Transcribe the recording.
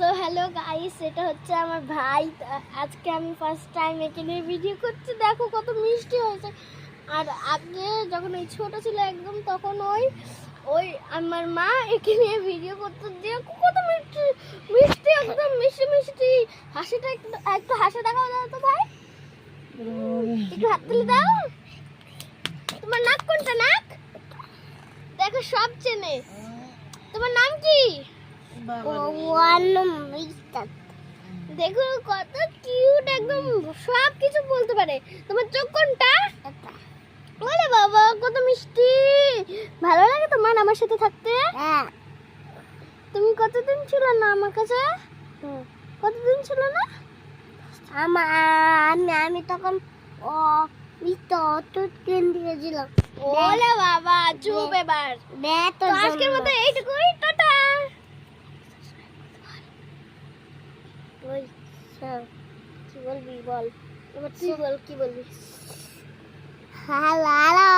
So hello guys, এটা হচ্ছে আমার ভাই। আজকে আমি ফার্স্ট টাইম একে নিয়ে ভিডিও করছি। দেখো কত মিষ্টি হয়েছে। আর আগে যখন ওই ছোট ছিল একদম, তখন ওই ওই আমার মা একে নিয়ে ভিডিও করতে, দেখো কত মিষ্টি মিষ্টি, একদম মিষ্টি মিষ্টি। হাসিটা একটু একটু হাসি দেখাও দাও তো ভাই, একটু হাত তুলে দাও। তোমার নাক কোনটা? নাক দেখো সব চেনে। তোমার নাম কি? দেখো কত কিউট, একদম সব কিছু বলতে পারে। তোমার চোখ কোনটা? বলে বাবা কত মিষ্টি। ভালো লাগে তোমার আমার সাথে থাকতে? তুমি কতদিন ছিল না আমার কাছে? কতদিন ছিল না? আমি তখন দিয়েছিলাম। বলে বাবা চুপ। এবার তো আজকের মতো এইটুকুই, টাটা। কি বলবি বল, এবার তুই বল কি বলবি। হ্যালো।